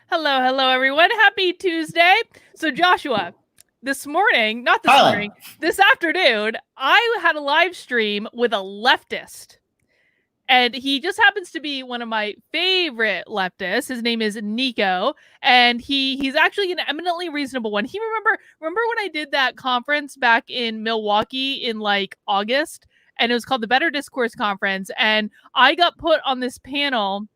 Hello, hello, everyone. Happy Tuesday. So, Joshua, this morning, not this Harlan. morning, this afternoon, I had a live stream with a leftist. And he just happens to be one of my favorite leftists. His name is Nico, and he's actually an eminently reasonable one. He remember when I did that conference back in Milwaukee in like August, and it was called the Better Discourse Conference, and I got put on this panel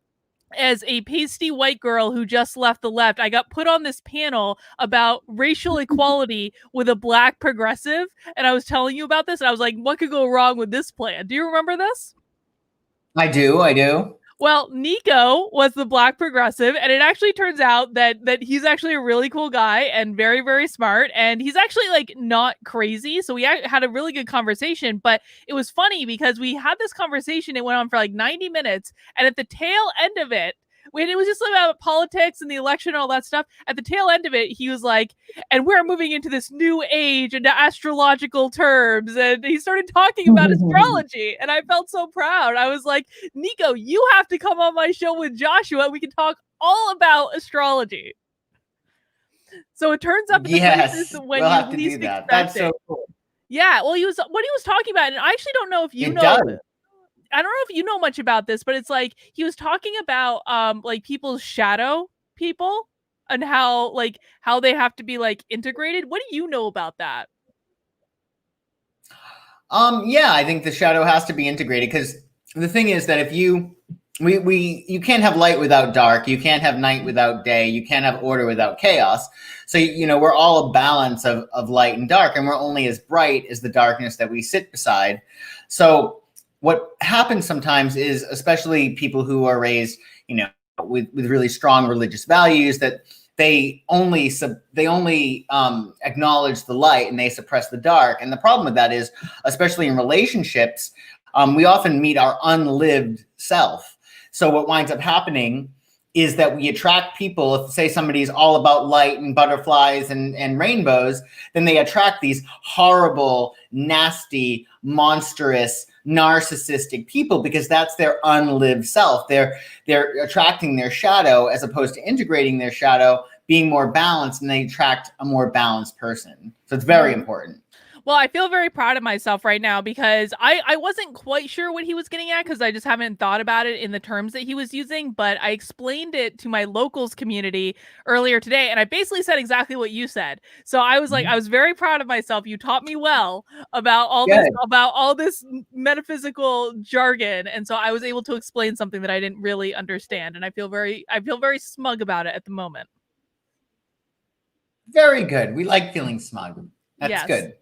as a pasty white girl who just left the left. I got put on this panel about racial equality with a black progressive, and I was telling you about this, and I was like, what could go wrong with this plan? Do you remember this? I do. Well, Nico was the black progressive, and it actually turns out that he's actually a really cool guy and very, very smart, and he's actually like not crazy. So we had a really good conversation, but it was funny because we had this conversation. It went on for like 90 minutes, and at the tail end of it, when it was just about politics and the election and all that stuff, at the tail end of it, he was like, and we're moving into this new age into astrological terms. And he started talking about astrology. And I felt so proud. I was like, Nico, you have to come on my show with Joshua. We can talk all about astrology. So it turns up yes, when we'll you have to least do that. expect That's it. so cool. Yeah, well, what he was talking about, and I actually don't know if you know. Does. I don't know if you know much about this, but it's like he was talking about like people's shadow people and how they have to be like integrated. What do you know about that? Yeah, I think the shadow has to be integrated because the thing is that if you can't have light without dark, you can't have night without day, you can't have order without chaos. So we're all a balance of light and dark, and we're only as bright as the darkness that we sit beside. So what happens sometimes is, especially people who are raised, with really strong religious values, that they only acknowledge the light and they suppress the dark. And the problem with that is, especially in relationships, we often meet our unlived self. So what winds up happening is that we attract people. If, say, somebody's all about light and butterflies and rainbows, then they attract these horrible, nasty, monstrous, narcissistic people because that's their unlived self. They're attracting their shadow as opposed to integrating their shadow, being more balanced, and they attract a more balanced person. So it's very important. Well, I feel very proud of myself right now because I wasn't quite sure what he was getting at because I just haven't thought about it in the terms that he was using, but I explained it to my locals community earlier today, and I basically said exactly what you said. So I was like, I was very proud of myself. You taught me well about all this metaphysical jargon, and so I was able to explain something that I didn't really understand, and I feel very smug about it at the moment. Very good. We like feeling smug. That's good.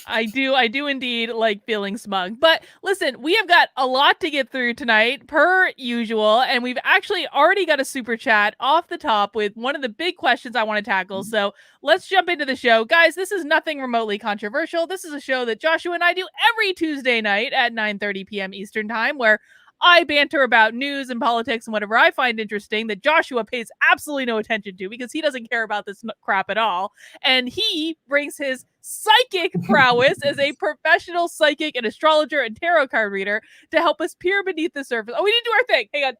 I do indeed like feeling smug. But listen, we have got a lot to get through tonight, per usual, and we've actually already got a super chat off the top with one of the big questions I want to tackle. So let's jump into the show. Guys, this is nothing remotely controversial. This is a show that Joshua and I do every Tuesday night at 9:30 p.m. Eastern Time, where I banter about news and politics and whatever I find interesting that Joshua pays absolutely no attention to because he doesn't care about this crap at all. And he brings his psychic prowess as a professional psychic and astrologer and tarot card reader to help us peer beneath the surface. Oh, we didn't do our thing. Hang on.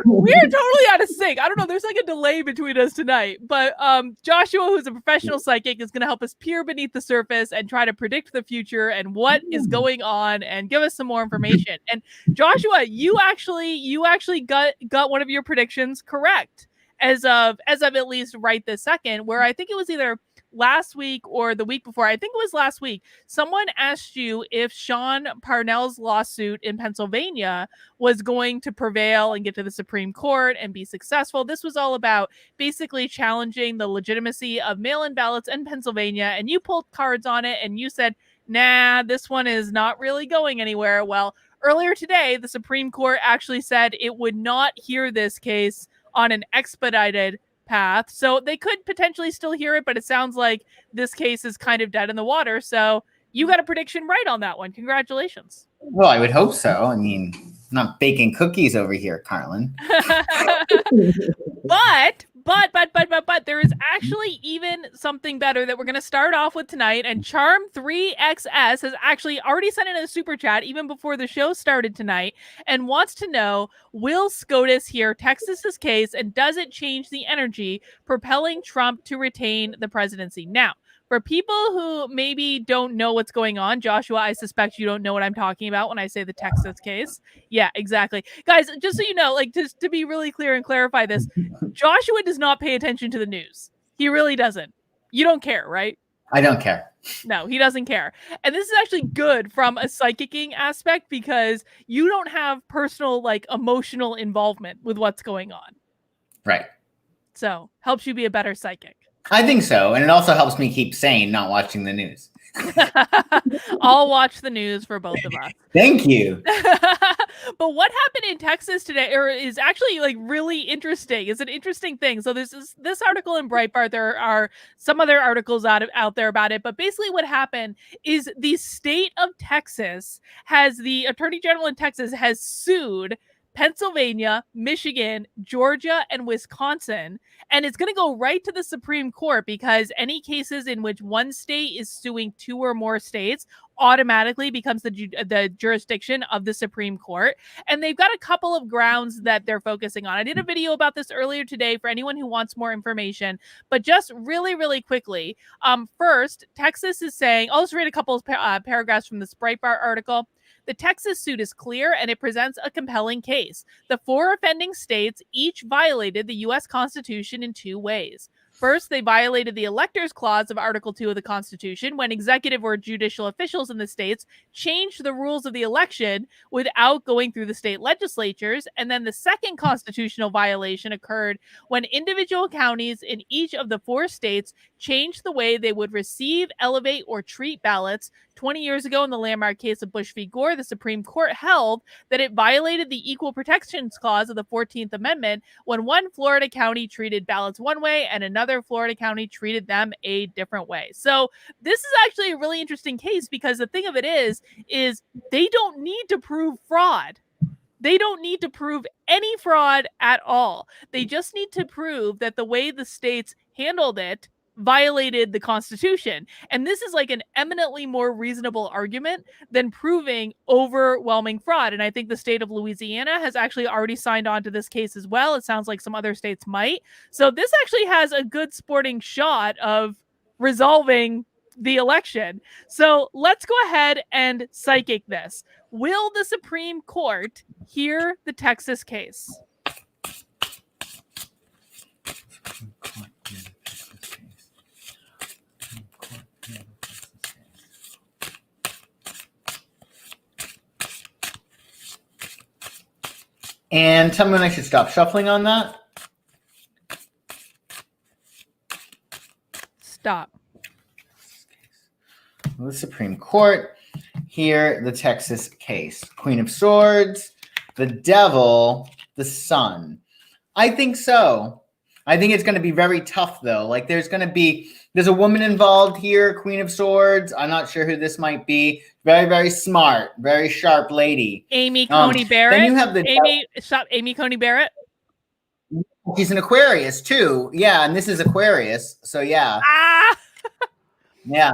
We are totally out of sync. I don't know. There's like a delay between us tonight. But Joshua, who's a professional psychic, is going to help us peer beneath the surface and try to predict the future and what is going on and give us some more information. And Joshua, you actually got one of your predictions correct as of at least right this second, where I think it was either last week or the week before. I think it was last week. Someone asked you if Sean Parnell's lawsuit in Pennsylvania was going to prevail and get to the Supreme Court and be successful. This was all about basically challenging the legitimacy of mail-in ballots in Pennsylvania. And you pulled cards on it and you said, nah, this one is not really going anywhere. Well, earlier today, the Supreme Court actually said it would not hear this case on an expedited path. So they could potentially still hear it, but it sounds like this case is kind of dead in the water. So you got a prediction right on that one. Congratulations. Well, I would hope so. I mean, I'm not baking cookies over here, Carlin. But But there is actually even something better that we're going to start off with tonight. And Charm3XS has actually already sent in a super chat even before the show started tonight and wants to know, will SCOTUS hear Texas's case, and does it change the energy propelling Trump to retain the presidency? Now, for people who maybe don't know what's going on, Joshua, I suspect you don't know what I'm talking about when I say the Texas case. Yeah, exactly. Guys, just so you know, like, just to be really clear and clarify this, Joshua does not pay attention to the news. He really doesn't. You don't care, right? I don't care. No, he doesn't care. And this is actually good from a psychicking aspect because you don't have personal, like, emotional involvement with what's going on. Right. So, helps you be a better psychic. I think so. And it also helps me keep sane, not watching the news. I'll watch the news for both of us. Thank you. But what happened in Texas today is actually like really interesting. It's an interesting thing. So this article in Breitbart. There are some other articles out there about it. But basically what happened is the state of Texas the Attorney General in Texas has sued Pennsylvania, Michigan, Georgia, and Wisconsin. And it's going to go right to the Supreme Court because any cases in which one state is suing two or more states automatically becomes the jurisdiction of the Supreme Court. And they've got a couple of grounds that they're focusing on. I did a video about this earlier today for anyone who wants more information, but just really, really quickly. First, Texas is saying, I'll just read a couple of paragraphs from this Breitbart article. The Texas suit is clear and it presents a compelling case. The four offending states each violated the U.S. Constitution in two ways. First, they violated the Electors Clause of Article 2 of the Constitution when executive or judicial officials in the states changed the rules of the election without going through the state legislatures. And then the second constitutional violation occurred when individual counties in each of the four states changed the way they would receive, elevate, or treat ballots. 20 years ago, in the landmark case of Bush v. Gore, the Supreme Court held that it violated the Equal Protections Clause of the 14th Amendment when one Florida county treated ballots one way and another Florida county treated them a different way. So this is actually a really interesting case because the thing of it is they don't need to prove fraud. They don't need to prove any fraud at all. They just need to prove that the way the states handled it violated the Constitution. And this is like an eminently more reasonable argument than proving overwhelming fraud. And I think the state of Louisiana has actually already signed on to this case as well. It sounds like some other states might. So this actually has a good sporting shot of resolving the election. So let's go ahead and psychic this. Will the Supreme Court hear the Texas case? And tell me when I should stop shuffling on that. Stop. The Supreme Court hear the Texas case. Queen of Swords, the Devil, the Sun. I think so. I think it's going to be very tough, though. Like, there's a woman involved here, Queen of Swords. I'm not sure who this might be. Very, very smart, very sharp lady. Amy Coney Barrett. Then you have Amy Coney Barrett. She's an Aquarius too. Yeah, and this is Aquarius. So yeah. Yeah.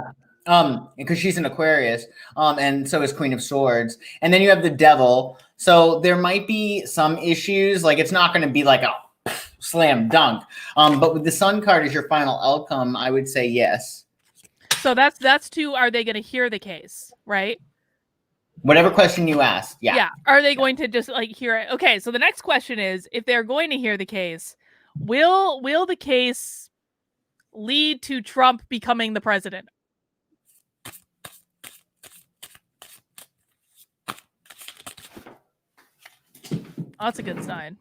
Because she's an Aquarius. And so is Queen of Swords. And then you have the Devil. So there might be some issues. Like, it's not going to be like a slam dunk. But with the Sun card as your final outcome, I would say yes. So that's two. Are they going to hear the case, right? Whatever question you asked. Yeah. Yeah. Are they going to just like hear it? Okay. So the next question is, if they're going to hear the case, will the case lead to Trump becoming the president? Oh, that's a good sign.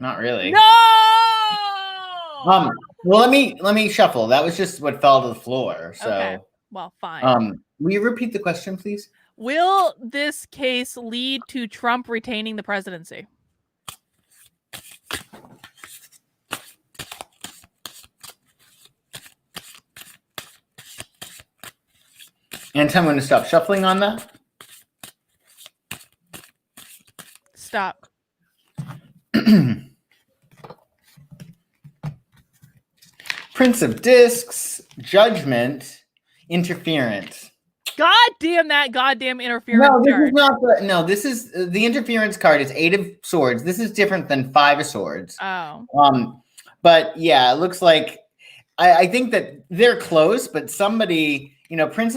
Not really. No. Well, let me shuffle. That was just what fell to the floor. So, okay. Well, fine. Will you repeat the question, please? Will this case lead to Trump retaining the presidency? And I'm going to stop shuffling on that. Stop. Prince of Discs, Judgment, Interference. God damn that goddamn interference No, this card. is not the. No, this is the interference card. Is 8 of Swords. This is different than 5 of Swords. Oh. But yeah, it looks like I think that they're close, but somebody, Prince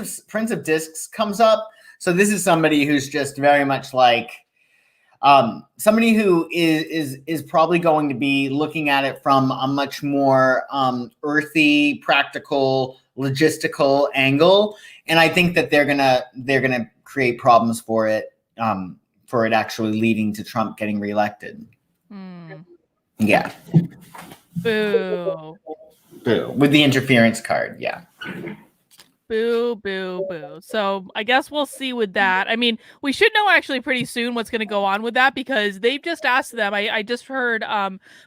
of Discs comes up. So this is somebody who's just very much like somebody who is probably going to be looking at it from a much more earthy, practical, logistical angle, and I think that they're gonna create problems for it actually leading to Trump getting reelected. Yeah. Boo. Boo. With the interference card, yeah. Boo, boo, boo. So I guess we'll see with that. I mean, we should know actually pretty soon what's going to go on with that because they've just asked them. I just heard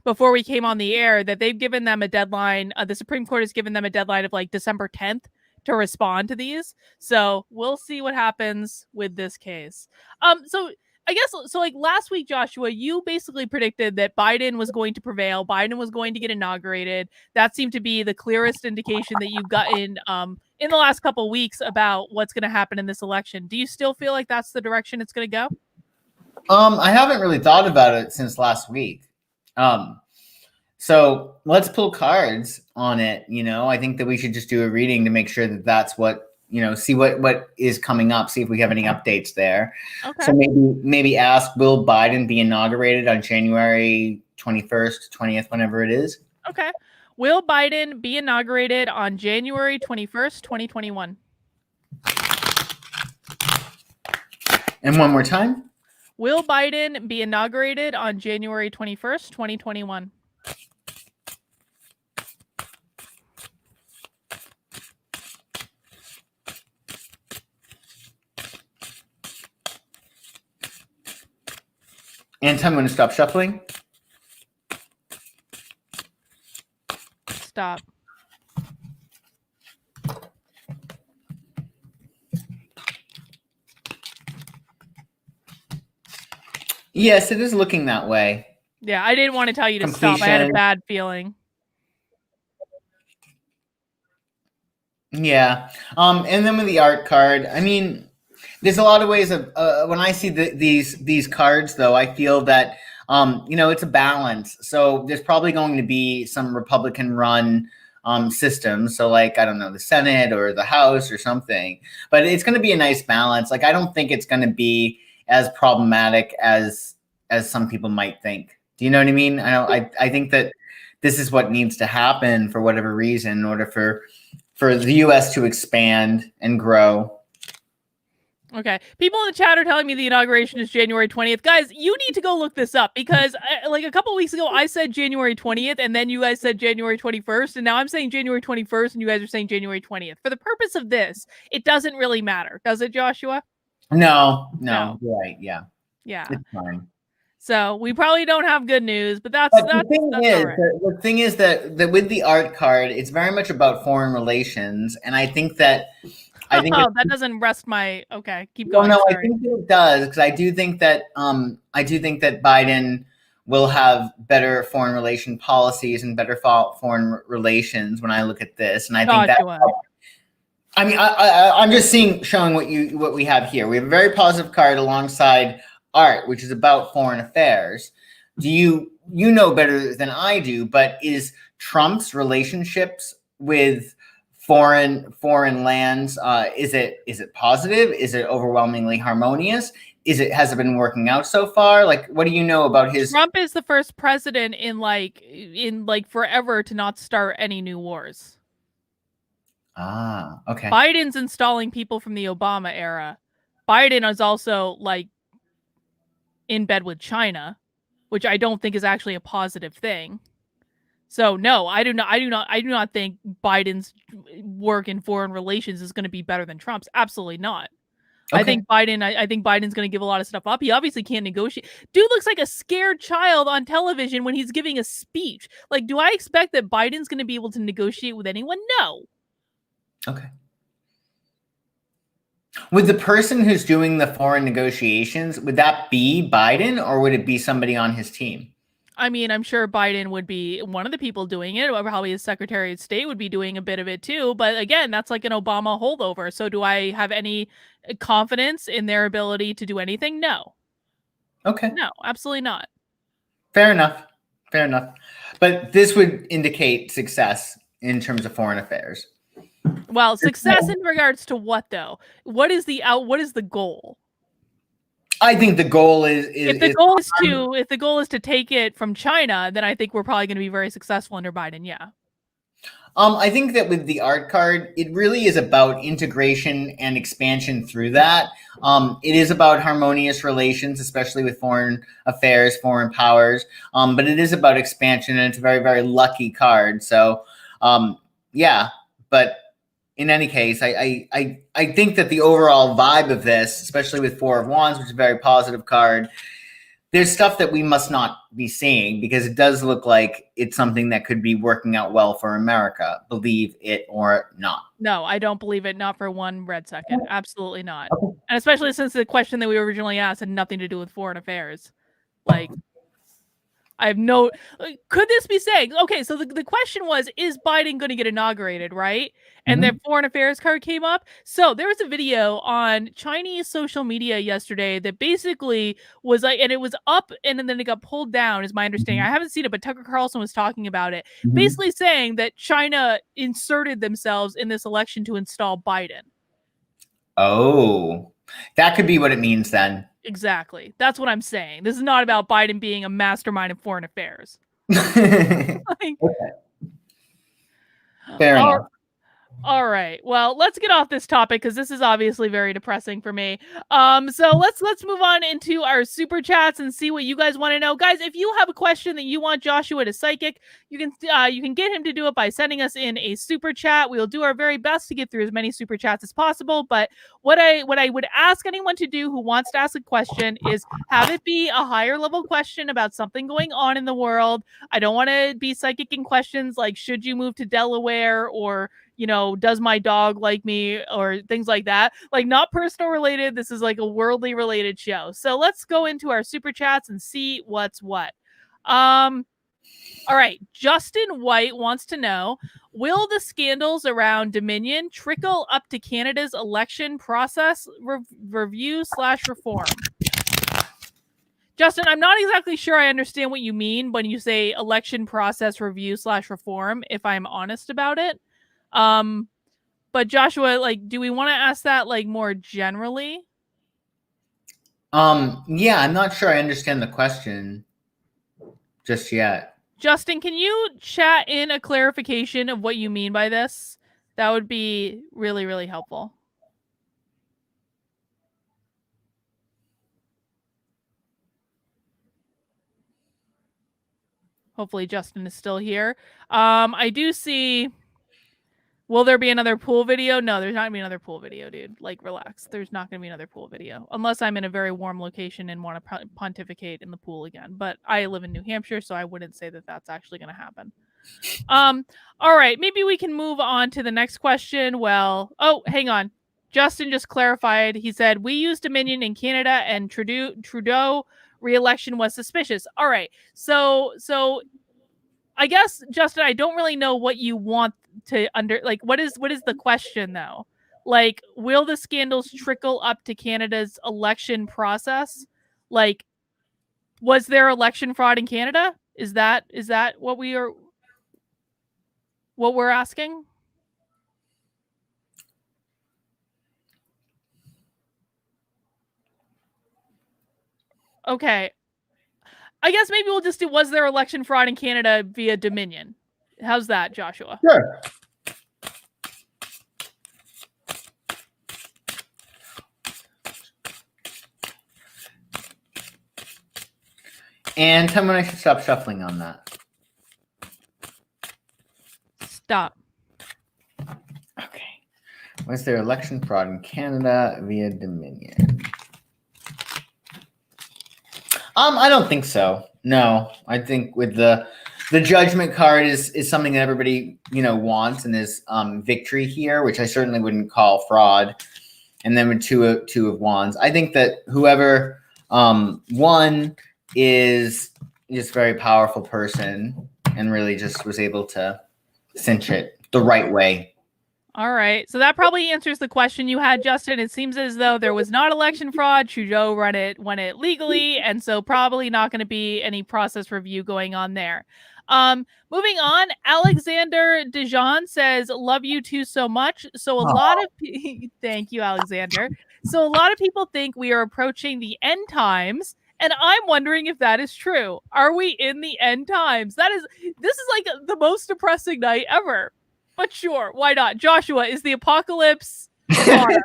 before we came on the air that they've given them a deadline. The Supreme Court has given them a deadline of like December 10th to respond to these. So we'll see what happens with this case. So I guess so. Like last week, Joshua, you basically predicted that Biden was going to prevail. Biden was going to get inaugurated. That seemed to be the clearest indication that you've gotten in the last couple of weeks about what's going to happen in this election. Do you still feel like that's the direction it's going to go? I haven't really thought about it since last week. So let's pull cards on it. I think that we should just do a reading to make sure that that's what. See what is coming up, see if we have any updates there. Okay. So maybe ask, will Biden be inaugurated on January 21st, 20th, whenever it is? Okay. Will Biden be inaugurated on January 21st, 2021? And one more time. Will Biden be inaugurated on January 21st, 2021? And I'm going to stop shuffling. Stop. Yes, it is looking that way. Yeah, I didn't want to tell you to stop. I had a bad feeling. Yeah. And then with the art card, I mean, there's a lot of ways of when I see these cards, though, I feel that it's a balance. So there's probably going to be some Republican-run systems. So like, I don't know, the Senate or the House or something. But it's going to be a nice balance. Like, I don't think it's going to be as problematic as some people might think. Do you know what I mean? I think that this is what needs to happen for whatever reason in order for the U.S. to expand and grow. Okay. People in the chat are telling me the inauguration is January 20th. Guys, you need to go look this up because like a couple weeks ago, I said January 20th and then you guys said January 21st. And now I'm saying January 21st and you guys are saying January 20th. For the purpose of this, it doesn't really matter. Does it, Joshua? No. Right. Yeah. Yeah. It's fine. So we probably don't have good news, but that's the thing is that with the art card, it's very much about foreign relations. And I think that that doesn't rest my keep going. Well, no, I think it does because I do think that Biden will have better foreign relation policies and better foreign relations when I look at this, and I think that. I mean, I'm just showing what we have here. We have a very positive card alongside art, which is about foreign affairs. Do you know better than I do? But is Trump's relationships with foreign lands, is it positive? Is it overwhelmingly harmonious? Has it been working out so far? Like, what do you know about his? Trump is the first president in forever to not start any new wars. Ah, okay. Biden's installing people from the Obama era. Biden is also like in bed with China, which I don't think is actually a positive thing. So no, I do not think Biden's work in foreign relations is going to be better than Trump's. Absolutely not. Okay. I think Biden's going to give a lot of stuff up. He obviously can't negotiate. Dude looks like a scared child on television when he's giving a speech. Like, do I expect that Biden's going to be able to negotiate with anyone? No. Okay. Would the person who's doing the foreign negotiations, would that be Biden or would it be somebody on his team? I mean, I'm sure Biden would be one of the people doing it, or probably his Secretary of State would be doing a bit of it too. But again, that's like an Obama holdover. So do I have any confidence in their ability to do anything? No. Okay. No, absolutely not. Fair enough. Fair enough. But this would indicate success in terms of foreign affairs. Well, success in regards to what though? What is the goal? I think the goal is if the goal is to take it from China, then I think we're probably going to be very successful under Biden. Yeah. I think that with the art card, it really is about integration and expansion through that. It is about harmonious relations, especially with foreign affairs, foreign powers. But it is about expansion, and it's a very, very lucky card. So, yeah. But in any case, I think that the overall vibe of this, especially with Four of Wands, which is a very positive card, there's stuff that we must not be seeing because it does look like it's something that could be working out well for America, believe it or not. No, I don't believe it. Not for one red second. Absolutely not. Okay. And especially since the question that we originally asked had nothing to do with foreign affairs. Like, I have no, could this be saying, okay, so the question was, is Biden going to get inaugurated, right? And the foreign affairs card came up. So there was a video on Chinese social media yesterday that basically was like, and it was up and then it got pulled down, is my understanding. I haven't seen it, but Tucker Carlson was talking about it, basically saying that China inserted themselves in this election to install Biden. Oh, that could be what it means then. Exactly. That's what I'm saying. This is not about Biden being a mastermind in foreign affairs. Okay. Fair enough. All right. Well, let's get off this topic because this is obviously very depressing for me. So let's move on into our super chats and see what you guys want to know, guys. If you have a question that you want Joshua to psychic, you can get him to do it by sending us in a super chat. We will do our very best to get through as many super chats as possible. But what I would ask anyone to do who wants to ask a question is have it be a higher level question about something going on in the world. I don't want to be psychicing questions like should you move to Delaware or does my dog like me or things like that? Like not personal related. This is like a worldly related show. So let's go into our super chats and see what's what. All right. Justin White wants to know, will the scandals around Dominion trickle up to Canada's election process review/reform? Justin, I'm not exactly sure I understand what you mean when you say election process review/reform, if I'm honest about it. But Joshua, like, do we want to ask that like more generally? Yeah, I'm not sure I understand the question just yet. Justin, can you chat in a clarification of what you mean by this? That would be really, really helpful. Hopefully Justin is still here. I do see... Will there be another pool video? No, there's not going to be another pool video, dude. Like, relax. There's not going to be another pool video. Unless I'm in a very warm location and want to pontificate in the pool again. But I live in New Hampshire, so I wouldn't say that that's actually going to happen. All right. Maybe we can move on to the next question. Well, oh, hang on. Justin just clarified. He said, we use Dominion in Canada and Trudeau re-election was suspicious. All right. So I guess, Justin, I don't really know what you want to what is the question though? Like, will the scandals trickle up to Canada's election process? Like, was there election fraud in Canada? Is that what we're asking? Okay. I guess maybe we'll just do, was there election fraud in Canada via Dominion? How's that, Joshua? Sure. And tell me when I should stop shuffling on that. Stop. Okay. Was there election fraud in Canada via Dominion? I don't think so. No, I think with the judgment card is something that everybody wants, and is victory here, which I certainly wouldn't call fraud. And then with two of wands, I think that whoever won is just very powerful person and really just was able to cinch it the right way. All right. So that probably answers the question you had, Justin. It seems as though there was not election fraud. Trudeau won it legally, and so probably not going to be any process review going on there. Moving on, Alexander Dijon says, "Love you two so much." So a lot of thank you, Alexander. So a lot of people think we are approaching the end times, and I'm wondering if that is true. Are we in the end times? This is like the most depressing night ever. But sure, why not? Joshua, is the apocalypse upon us?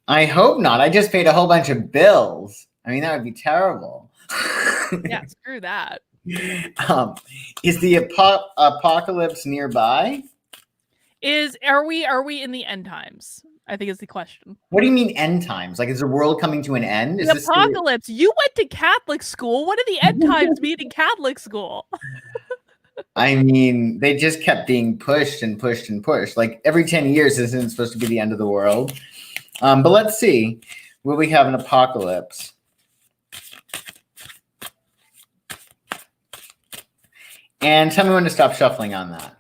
I hope not. I just paid a whole bunch of bills. I mean, that would be terrible. Yeah, screw that. Is the apocalypse nearby? Are we in the end times? I think is the question. What do you mean end times? Like, is the world coming to an end? The apocalypse. You went to Catholic school. What do the end times mean in Catholic school? I mean, they just kept being pushed and pushed and pushed. Like every 10 years isn't supposed to be the end of the world. But let's see. Will we have an apocalypse? And tell me when to stop shuffling on that.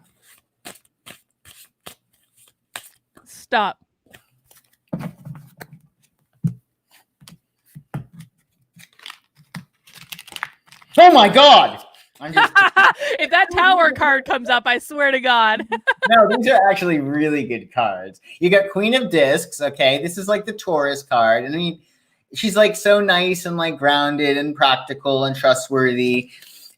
Stop. Oh my God! I'm just if that tower card comes up, I swear to God. No, these are actually really good cards. You got Queen of Discs. Okay, this is like the Taurus card. And I mean, she's like so nice and like grounded and practical and trustworthy.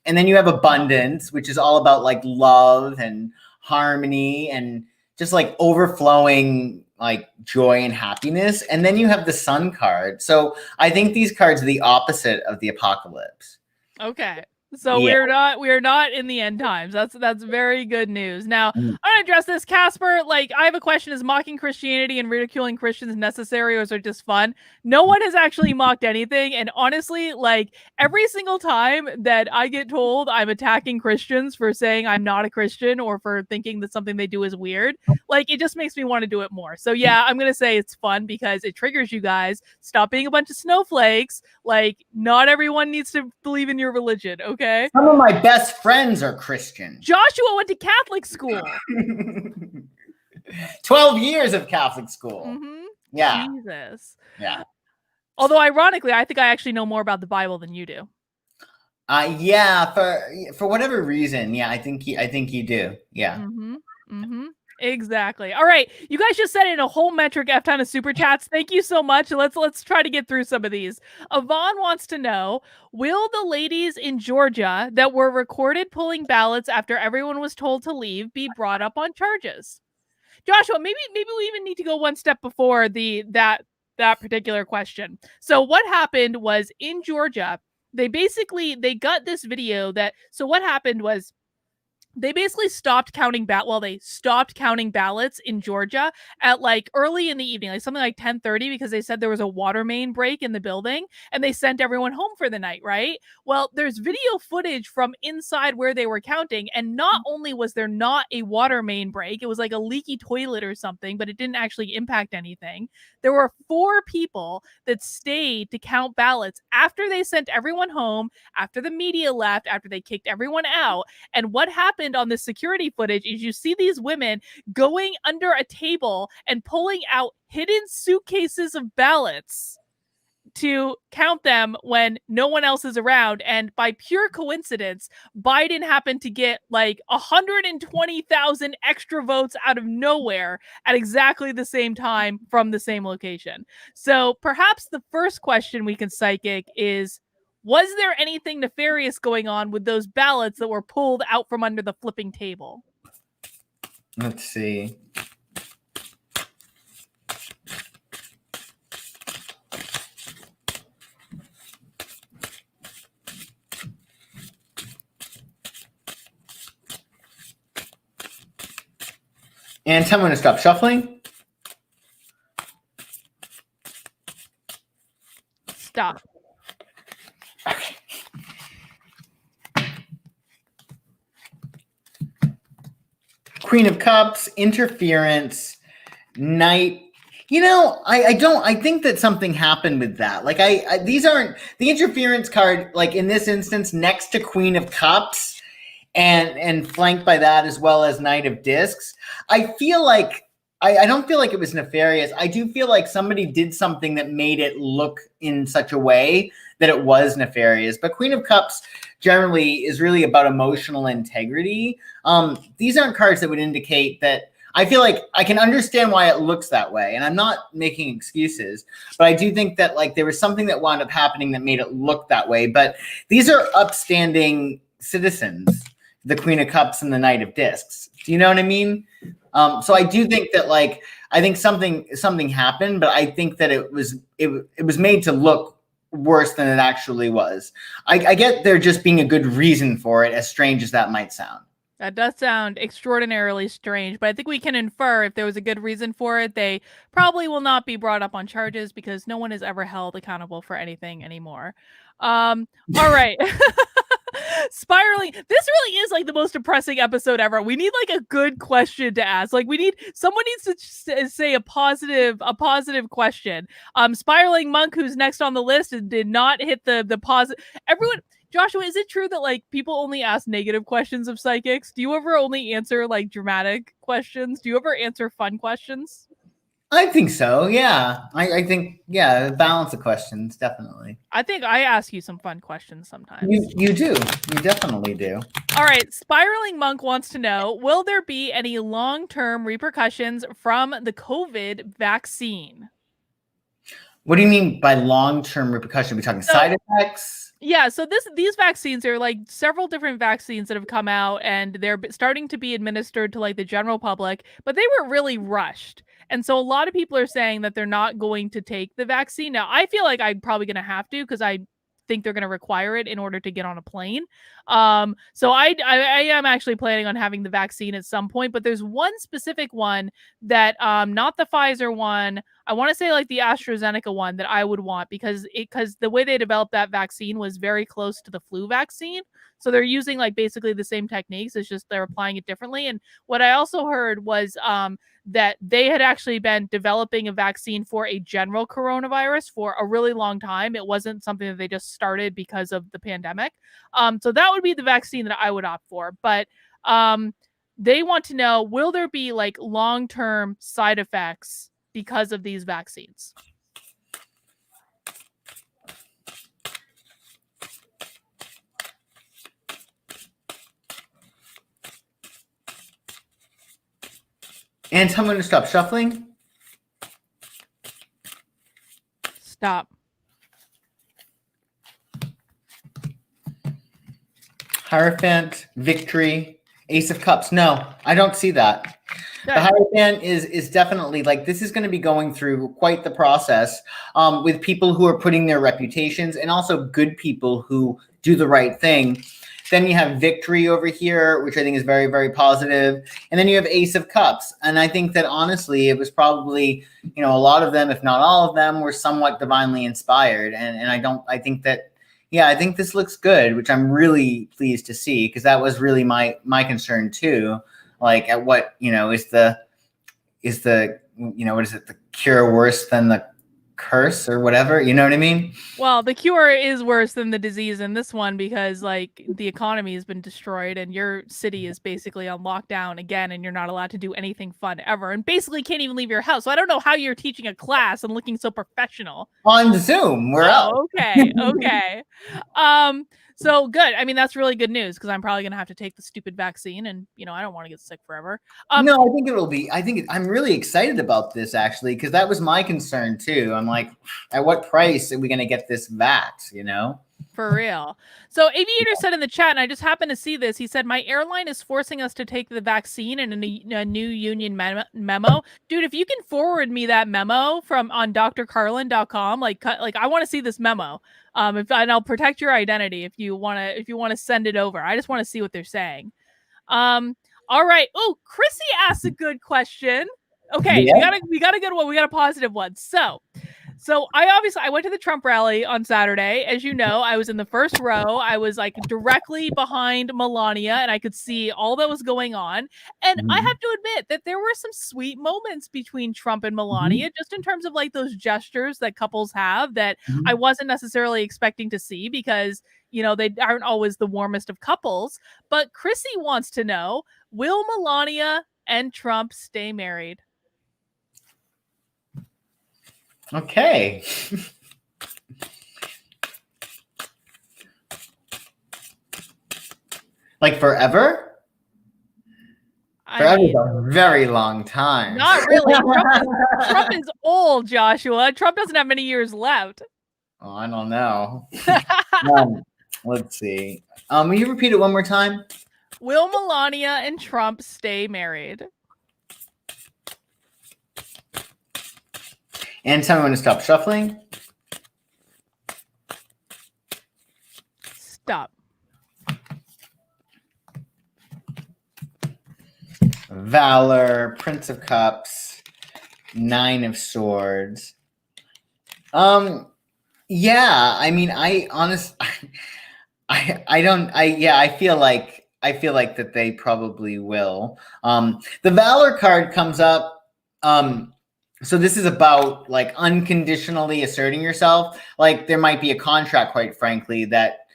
And then you have Abundance, which is all about like love and harmony and just like overflowing like joy and happiness. And then you have the Sun card. So I think these cards are the opposite of the apocalypse. Okay. So Yeah. we are not in the end times. That's very good news. Now, I'm gonna address this, Casper. Like, I have a question: is mocking Christianity and ridiculing Christians necessary, or is it just fun? No one has actually mocked anything, and honestly, like every single time that I get told I'm attacking Christians for saying I'm not a Christian or for thinking that something they do is weird, like it just makes me want to do it more. So yeah, I'm gonna say it's fun because it triggers you guys. Stop being a bunch of snowflakes. Like, not everyone needs to believe in your religion, okay? Some of my best friends are Christian. Joshua went to Catholic school. 12 years of Catholic school. Mm-hmm. Yeah. Jesus. Yeah. Although ironically, I think I actually know more about the Bible than you do. Yeah, for whatever reason, yeah, I think you do. Yeah. Mm-hmm. Mm-hmm. Exactly. All right, you guys just sent in a whole metric F ton of super chats. Thank you so much. Let's try to get through some of these. Yvonne wants to know: will the ladies in Georgia that were recorded pulling ballots after everyone was told to leave be brought up on charges? Joshua, maybe we even need to go one step before that particular question. So what happened was in Georgia, they got this video that. So what happened was, they basically stopped counting ballots in Georgia at like early in the evening, like something like 10:30, because they said there was a water main break in the building and they sent everyone home for the night, right? Well, there's video footage from inside where they were counting, and not only was there not a water main break, it was like a leaky toilet or something, but it didn't actually impact anything. There were 4 people that stayed to count ballots after they sent everyone home, after the media left, after they kicked everyone out. And what happened on the security footage is you see these women going under a table and pulling out hidden suitcases of ballots to count them when no one else is around. And by pure coincidence, Biden happened to get like 120,000 extra votes out of nowhere at exactly the same time from the same location. So perhaps the first question we can psychic is: was there anything nefarious going on with those ballots that were pulled out from under the flipping table? Let's see. And tell me when to stop shuffling. Stop. Okay. Queen of Cups, interference, Knight. I think that something happened with that. Like these aren't the interference card, like in this instance, next to Queen of Cups and flanked by that as well as Knight of Discs. I feel like I don't feel like it was nefarious. I do feel like somebody did something that made it look in such a way that it was nefarious. But Queen of Cups generally is really about emotional integrity. These aren't cards that would indicate that. I feel like I can understand why it looks that way, and I'm not making excuses, but I do think that like there was something that wound up happening that made it look that way. But these are upstanding citizens, the Queen of Cups and the Knight of Discs. Do you know what I mean? So I do think that like I think something happened, but I think that it was made to look worse than it actually was. I get there just being a good reason for it, as strange as that might sound. That does sound extraordinarily strange, but I think we can infer if there was a good reason for it, they probably will not be brought up on charges because no one is ever held accountable for anything anymore. All right. Spiraling. This really is like the most depressing episode ever. We need like a good question to ask. Like someone needs to say a positive question. Spiraling Monk, who's next on the list, did not hit the positive. Everyone. Joshua, is it true that like people only ask negative questions of psychics? Do you ever only answer like dramatic questions? Do you ever answer fun questions? I think so. Yeah. I think, yeah, balance of questions. Definitely. I think I ask you some fun questions sometimes. You do. You definitely do. All right. Spiraling Monk wants to know, will there be any long-term repercussions from the COVID vaccine? What do you mean by long-term repercussion? Are we talking side effects? Yeah, so these vaccines are like several different vaccines that have come out and they're starting to be administered to like the general public, but they were really rushed. And so a lot of people are saying that they're not going to take the vaccine. Now, I feel like I'm probably going to have to because I think they're going to require it in order to get on a plane. So I am actually planning on having the vaccine at some point, but there's one specific one that not the Pfizer one. I want to say like the AstraZeneca one that I would want because the way they developed that vaccine was very close to the flu vaccine. So they're using like basically the same techniques. It's just they're applying it differently. And what I also heard was that they had actually been developing a vaccine for a general coronavirus for a really long time. It wasn't something that they just started because of the pandemic. So that would be the vaccine that I would opt for. But they want to know, will there be like long-term side effects because of these vaccines? And tell me to stop shuffling. Stop. Hierophant, Victory, Ace of Cups. No, I don't see that. The Hierophant is definitely like this is going to be going through quite the process with people who are putting their reputations and also good people who do the right thing. Then you have Victory over here, which I think is very, very positive. And then you have Ace of Cups. And I think that honestly, it was probably, a lot of them, if not all of them, were somewhat divinely inspired. And I think this looks good, which I'm really pleased to see because that was really my concern too. Like at what, is the what is it? The cure worse than the curse or whatever, you know what I mean? Well, the cure is worse than the disease in this one because like the economy has been destroyed and your city is basically on lockdown again and you're not allowed to do anything fun ever and basically can't even leave your house. So I don't know how you're teaching a class and looking so professional. On Zoom, we're out. Okay. So good. I mean, that's really good news because I'm probably going to have to take the stupid vaccine and, I don't want to get sick forever. No, I think it will be. I'm really excited about this actually because that was my concern too. I'm like, at what price are we going to get this vax, For real. So Aviator said in the chat, and I just happened to see this, he said, my airline is forcing us to take the vaccine in a new union memo. Dude, if you can forward me that memo on drcarlin.com, I want to see this memo. And I'll protect your identity if you want to send it over. I just want to see what they're saying. All right. Oh, Chrissy asked a good question. Okay, yeah. we got a good one. We got a positive one. So So I went to the Trump rally on Saturday. As you know, I was in the first row. I was like directly behind Melania and I could see all that was going on. And I have to admit that there were some sweet moments between Trump and Melania, just in terms of like those gestures that couples have that I wasn't necessarily expecting to see because, you know, they aren't always the warmest of couples. But Chrissy wants to know, will Melania and Trump stay married? Okay. Like forever? Forever is a very long time. Not really. Trump is old, Joshua. Trump doesn't have many years left. Oh, I don't know. Let's see. Will you repeat it one more time? Will Melania and Trump stay married? And tell me when to stop shuffling. Stop. Valor, Prince of Cups, Nine of Swords. Yeah, I mean, I feel like that they probably will. The Valor card comes up. So this is about like unconditionally asserting yourself. Like there might be a contract, quite frankly, that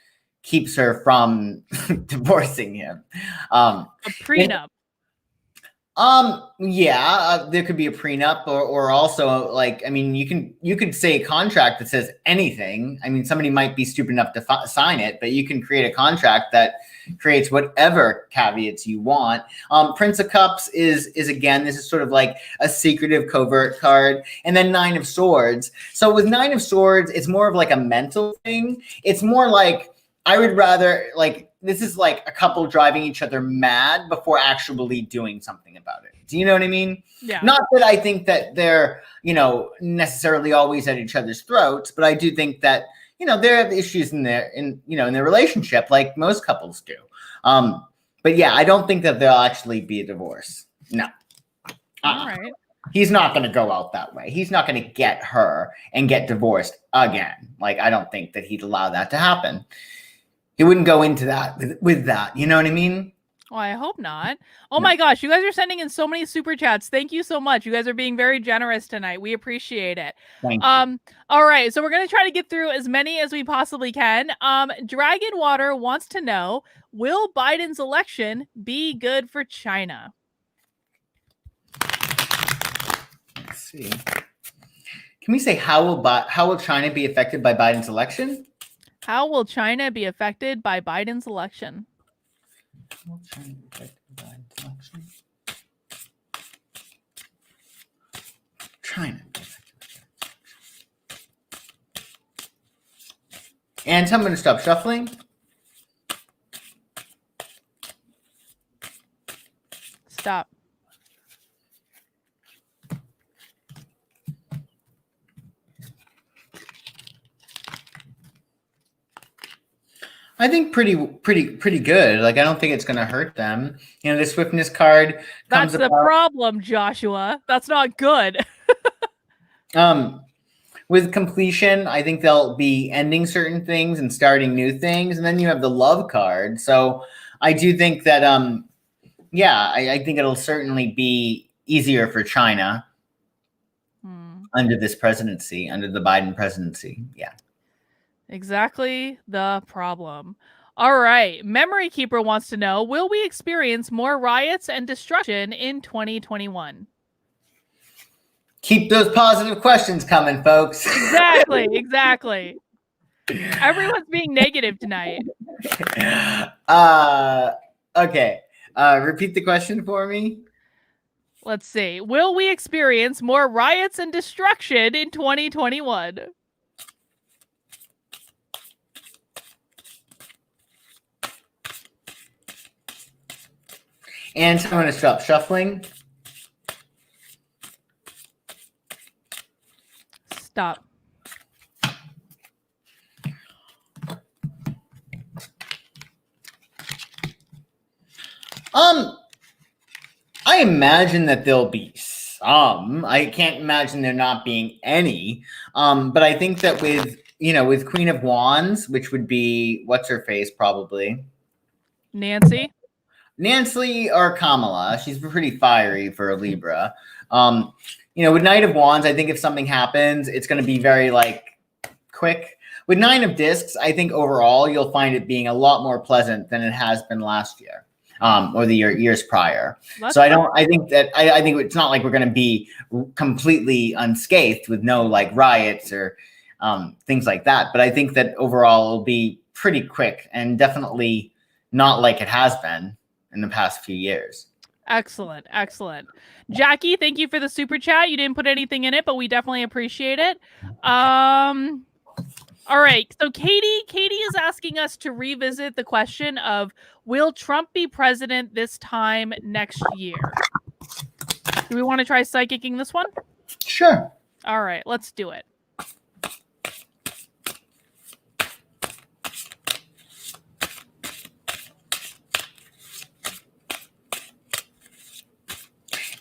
keeps her from divorcing him. A prenup. There could be a prenup or also like, I mean, you could say a contract that says anything. I mean, somebody might be stupid enough to sign it, but you can create a contract that creates whatever caveats you want. Prince of Cups is again, this is sort of like a secretive covert card. And then Nine of Swords. So with Nine of Swords, it's more of like a mental thing. It's more like, I would rather like, this is like a couple driving each other mad before actually doing something about it. Do you know what I mean? Yeah. Not that I think that they're, you know, necessarily always at each other's throats, but I do think that, you know, there are issues in their relationship like most couples do. But yeah, I don't think that there'll actually be a divorce. No. All right. He's not going to go out that way. He's not going to get her and get divorced again. Like, I don't think that he'd allow that to happen. He wouldn't go into that with that. You know what I mean? Well, I hope not. Oh my gosh, you guys are sending in so many super chats. Thank you so much. You guys are being very generous tonight. We appreciate it. Thank you. All right, so we're gonna try to get through as many as we possibly can. Dragon Water wants to know, will Biden's election be good for China? Let's see. Can we say how will China be affected by Biden's election? How will China be affected by Biden's election? How will China be affected by Biden's election? China. And I'm going to stop shuffling. Stop. I think pretty good. Like, I don't think it's going to hurt them. You know, the swiftness card comes That's the problem, Joshua. That's not good. With completion, I think they'll be ending certain things and starting new things. And then you have the love card. So I do think that, I think it'll certainly be easier for China under this presidency, under the Biden presidency. Yeah. Exactly the problem. All right. Memory Keeper wants to know, will we experience more riots and destruction in 2021? Keep those positive questions coming, folks. Exactly. Everyone's being negative tonight. Okay. Repeat the question for me. Let's see. Will we experience more riots and destruction in 2021? And so I'm going to stop shuffling. Stop. I imagine that there'll be some. I can't imagine there not being any. But I think that with Queen of Wands, which would be what's her face probably Nancy or Kamala. She's pretty fiery for a Libra. With Knight of Wands, I think if something happens, it's going to be very quick. With Nine of Discs, I think overall you'll find it being a lot more pleasant than it has been last year. Or the years prior. So I think it's not like we're going to be completely unscathed with no riots or things like that. But I think that overall it'll be pretty quick and definitely not like it has been in the past few years. Excellent. Jackie, thank you for the super chat. You didn't put anything in it, but we definitely appreciate it. All right. So Katie is asking us to revisit the question of, will Trump be president this time next year? Do we want to try psychicking this one? Sure. All right, let's do it.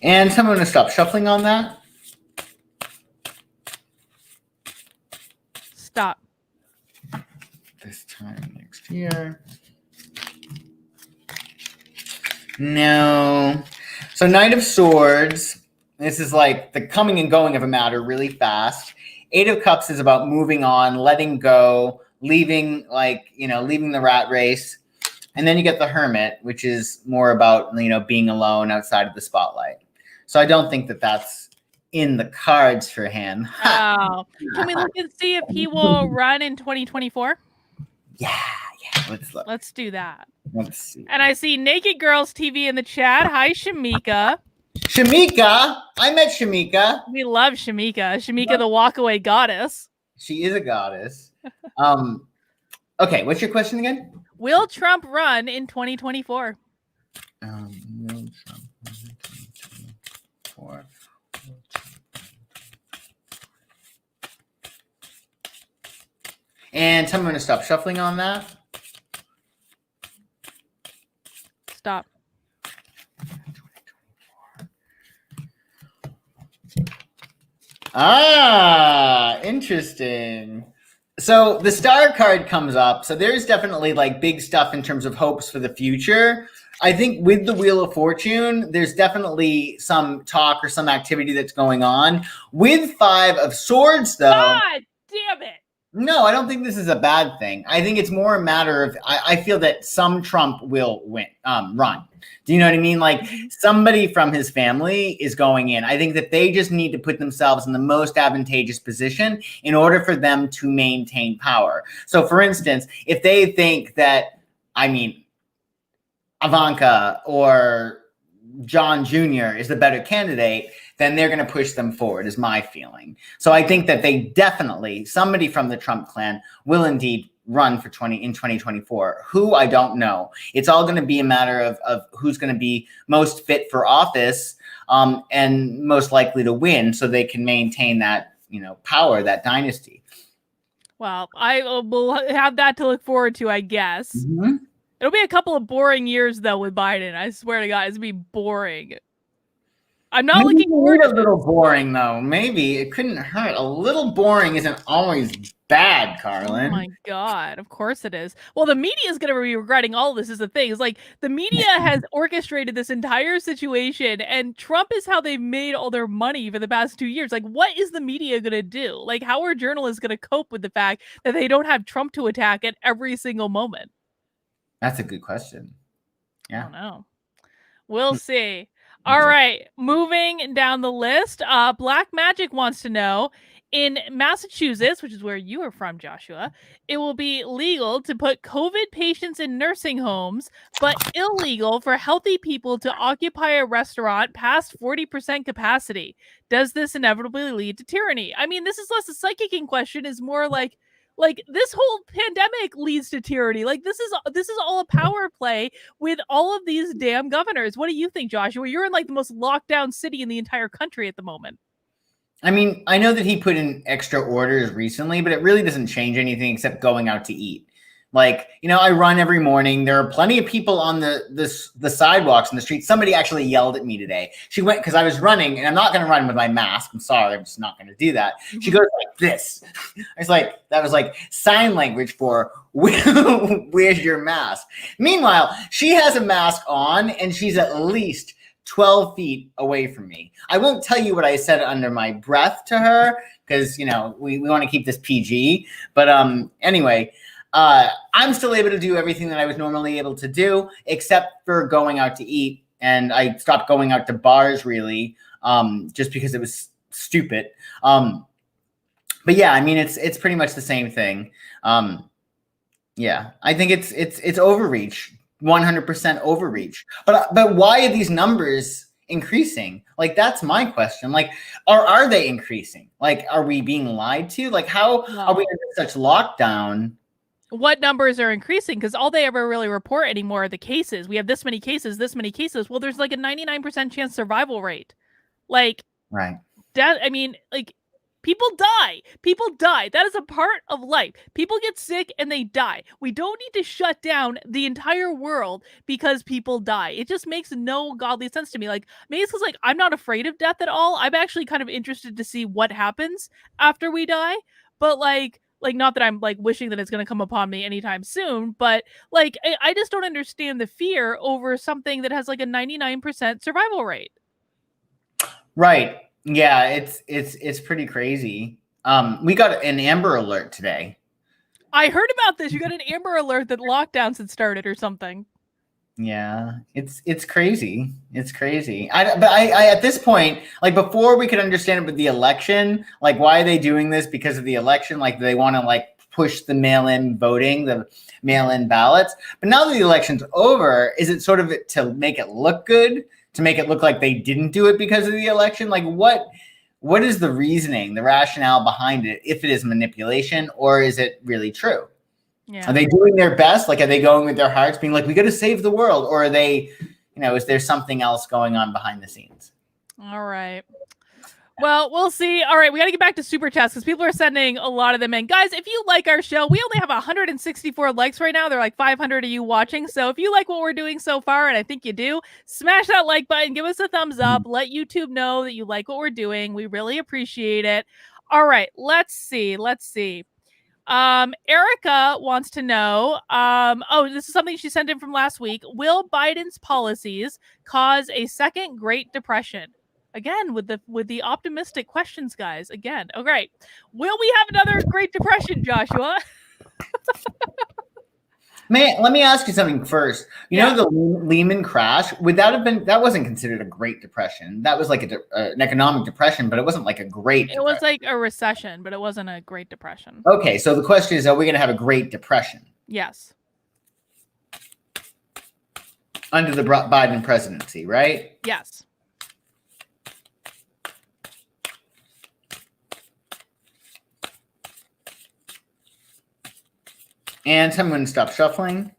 And someone to stop shuffling on that. Stop. This time next year. No. So Knight of Swords. This is like the coming and going of a matter really fast. Eight of Cups is about moving on, letting go, leaving the rat race. And then you get the Hermit, which is more about, being alone outside of the spotlight. So I don't think that that's in the cards for him. Oh, can we look and see if he will run in 2024? Yeah. Let's look. Let's do that. Let's see. And I see Naked Girls TV in the chat. Hi, Shamika. Shamika. I met Shamika. We love Shamika. Shamika, the walkaway goddess. She is a goddess. Okay, what's your question again? Will Trump run in 2024? Will Trump run in 2024? And tell me when to stop shuffling on that. Stop. Interesting. So the star card comes up. So there's definitely big stuff in terms of hopes for the future. I think with the Wheel of Fortune, there's definitely some talk or some activity that's going on. With Five of Swords, though. God damn it. No, I don't think this is a bad thing. I think it's more a matter of I feel that some Trump will run. Do you know what I mean? Somebody from his family is going in. I think that they just need to put themselves in the most advantageous position in order for them to maintain power. So, for instance, if they think that, Ivanka or John Jr. is the better candidate, then they're going to push them forward, is my feeling. So I think that they definitely, somebody from the Trump clan will indeed run in 2024. Who, I don't know. It's all going to be a matter of who's going to be most fit for office and most likely to win so they can maintain that, power, that dynasty. Well, I will have that to look forward to, I guess. Mm-hmm. It'll be a couple of boring years, though, with Biden. I swear to God, it's going to be boring. I'm not looking forward to it. A little boring, though. Maybe it couldn't hurt. A little boring isn't always bad, Carlin. Oh, my God. Of course it is. Well, the media is going to be regretting all of this is the thing. It's the media has orchestrated this entire situation, and Trump is how they've made all their money for the past 2 years. What is the media going to do? How are journalists going to cope with the fact that they don't have Trump to attack at every single moment? That's a good question. Yeah. I don't know. We'll see. All right. Moving down the list. Black Magic wants to know, in Massachusetts, which is where you are from, Joshua, it will be legal to put COVID patients in nursing homes, but illegal for healthy people to occupy a restaurant past 40% capacity. Does this inevitably lead to tyranny? This is less a psychicking question, is more like this whole pandemic leads to tyranny. This is all a power play with all of these damn governors. What do you think, Joshua? You're in the most locked down city in the entire country at the moment. I know that he put in extra orders recently, but it really doesn't change anything except going out to eat. Like, I run every morning. There are plenty of people on the sidewalks in the street. Somebody actually yelled at me today. She went, because I was running, and I'm not going to run with my mask. I'm sorry. I'm just not going to do that. Mm-hmm. She goes like this. That was like sign language for where's your mask? Meanwhile, she has a mask on, and she's at least 12 feet away from me. I won't tell you what I said under my breath to her, because, we want to keep this PG. But anyway, I'm still able to do everything that I was normally able to do, except for going out to eat. And I stopped going out to bars, really, just because it was stupid. But yeah, I mean, it's pretty much the same thing. Yeah, I think it's overreach, 100% overreach. But why are these numbers increasing? Like, that's my question. Like, are they increasing? Like, are we being lied to? Like, how are we in such lockdown? What numbers are increasing? Because all they ever really report anymore are the cases. We have this many cases, this many cases. Well, there's like a 99% chance survival rate. Like, right. That, I mean, like, people die. People die. That is a part of life. People get sick and they die. We don't need to shut down the entire world because people die. It just makes no godly sense to me. Like, maybe it's because, like, I'm not afraid of death at all. I'm actually kind of interested to see what happens after we die. But like not that I'm like wishing that it's going to come upon me anytime soon, but like I just don't understand the fear over something that has like a 99% survival rate. Right. Yeah, it's pretty crazy. We got an Amber Alert today. I heard about this. You got an Amber Alert that lockdowns had started or something. Yeah, it's crazy. It's crazy. But I at this point, like, before we could understand it with the election, like, why are they doing this? Because of the election? Like, they want to like push the mail-in voting, the mail-in ballots. But now that the election's over, is it sort of to make it look good? To make it look like they didn't do it because of the election? Like, what is the reasoning, the rationale behind it, if it is manipulation, or is it really true? Yeah. Are they doing their best? Like, are they going with their hearts, being like, we got to save the world? Or are they, is there something else going on behind the scenes? All right. Well, we'll see. All right, we got to get back to super chats because people are sending a lot of them in. Guys, if you like our show, we only have 164 likes right now. There are like 500 of you watching. So if you like what we're doing so far, and I think you do, smash that like button, give us a thumbs up, let YouTube know that you like what we're doing. We really appreciate it. All right, let's see. Erica wants to know, this is something she sent in from last week. Will Biden's policies cause a second Great Depression? Again, with the optimistic questions, guys. Again. Oh, great. Will we have another Great Depression, Joshua? Man, let me ask you something first. You know, the Lehman crash, that wasn't considered a Great Depression. That was like an economic depression, but it wasn't like a great depression. It was like a recession, but it wasn't a Great Depression. Okay, so the question is, are we going to have a Great Depression? Yes. Under the Biden presidency, right? Yes. And someone stop shuffling.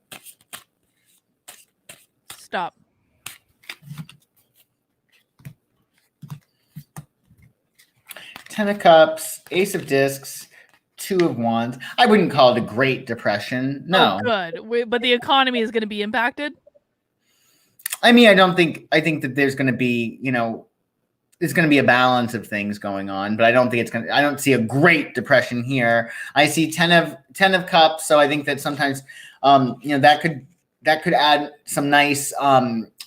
Stop. Ten of Cups, Ace of Discs, Two of Wands. I wouldn't call it a Great Depression. No. Oh, good. But the economy is going to be impacted? I mean, I think that there's going to be, there's going to be a balance of things going on, but I don't think I don't see a Great Depression here. I see 10 of Cups. So I think that sometimes, that could add some nice,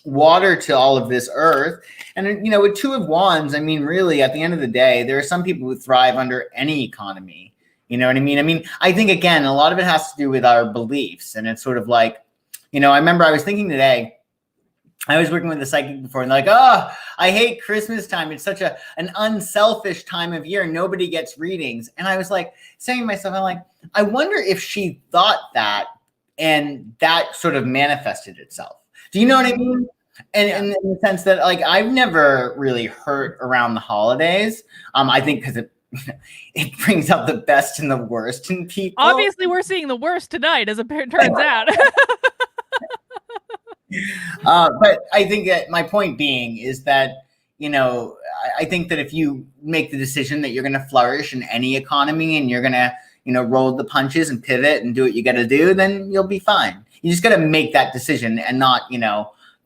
water to all of this earth. And, with Two of Wands, I mean, really at the end of the day, there are some people who thrive under any economy. You know what I mean? I mean, I think, again, a lot of it has to do with our beliefs. And it's sort of like, I remember I was thinking today, I was working with a psychic before, and they're like, oh, I hate Christmas time. It's such an unselfish time of year. Nobody gets readings. And I was like saying to myself, I wonder if she thought that and that sort of manifested itself. Do you know what I mean? And in the sense that, like, I've never really hurt around the holidays. I think because it brings out the best and the worst in people. Obviously, we're seeing the worst tonight, as it turns out. But I think that my point being is that, I think that if you make the decision that you're going to flourish in any economy and you're going to, roll the punches and pivot and do what you got to do, then you'll be fine. You just got to make that decision and not,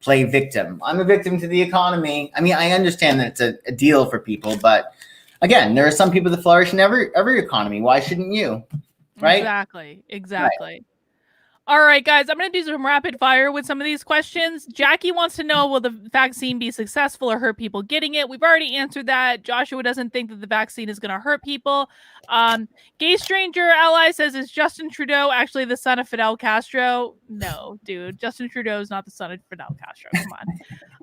play victim. I'm a victim to the economy. I mean, I understand that it's a deal for people, but again, there are some people that flourish in every economy. Why shouldn't you? Right? Exactly. Right. All right, guys, I'm going to do some rapid fire with some of these questions. Jackie wants to know, will the vaccine be successful or hurt people getting it? We've already answered that. Joshua doesn't think that the vaccine is going to hurt people. Gay Stranger Ally says, is Justin Trudeau actually the son of Fidel Castro? No, dude. Justin Trudeau is not the son of Fidel Castro. Come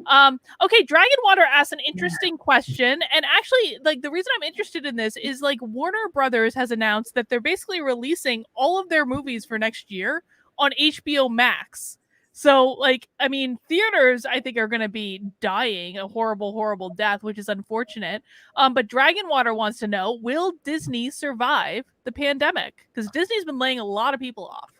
on. Okay, Dragon Water asked an interesting question. And actually, like, the reason I'm interested in this is, like, Warner Brothers has announced that they're basically releasing all of their movies for next year on HBO Max. So, like, I mean, theaters, I think, are going to be dying a horrible, horrible death, which is unfortunate. But Dragon Water wants to know, will Disney survive the pandemic? Because Disney's been laying a lot of people off.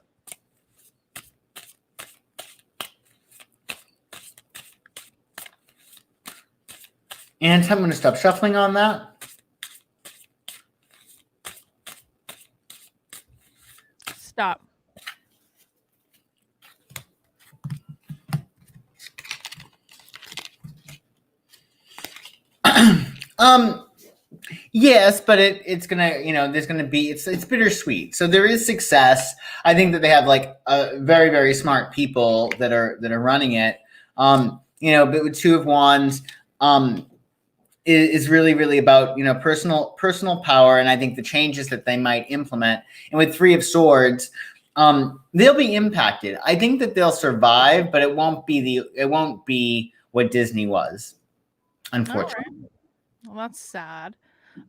And I'm going to stop shuffling on that. Stop. Yes, but it's gonna, there's gonna be, it's bittersweet. So there is success. I think that they have like very, very smart people that are running it. But with Two of Wands, is really, really about, personal power. And I think the changes that they might implement. And with Three of Swords, they'll be impacted. I think that they'll survive, but it won't be what Disney was, unfortunately. Right. Well, that's sad.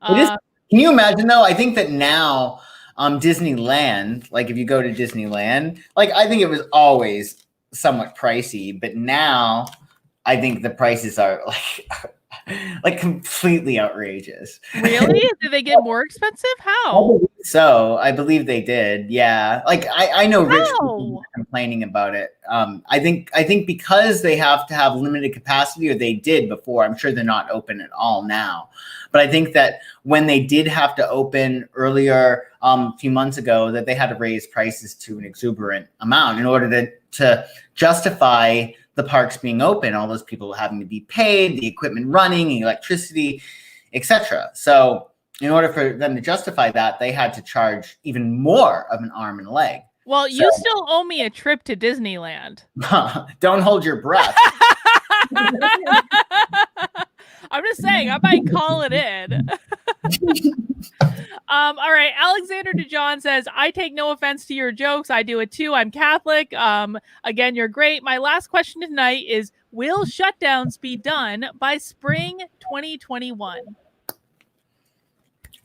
Can you imagine though? I think that now Disneyland, like if you go to Disneyland, like I think it was always somewhat pricey, but now I think the prices are like completely outrageous. Really? Did they get more expensive? How? So I believe they did. Yeah. Like I know rich people complaining about it. I think because they have to have limited capacity, or they did before. I'm sure they're not open at all now. But I think that when they did have to open earlier, a few months ago, that they had to raise prices to an exuberant amount in order to justify the parks being open, all those people having to be paid, the equipment running, the electricity, etc. So in order for them to justify that, they had to charge even more of an arm and a leg. Well, you still owe me a trip to Disneyland. Don't hold your breath. I'm just saying, I might call it in. All right. Alexander DeJohn says, I take no offense to your jokes. I do it too. I'm Catholic. Again, you're great. My last question tonight is, will shutdowns be done by spring 2021?